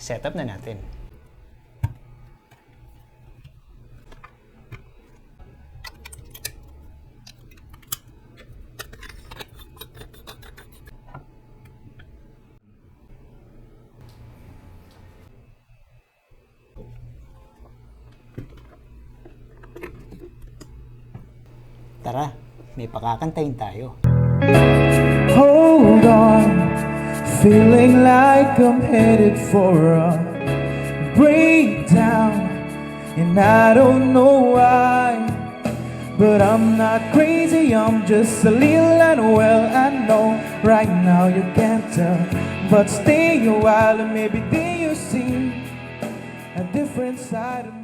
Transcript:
setup na natin. Tara, may pakakantayin tayo. Hold on, feeling like I'm headed for a breakdown, and I don't know why, but I'm not crazy, I'm just a little unwell. I know right now you can't tell, but stay a while and maybe then you see a different side of me.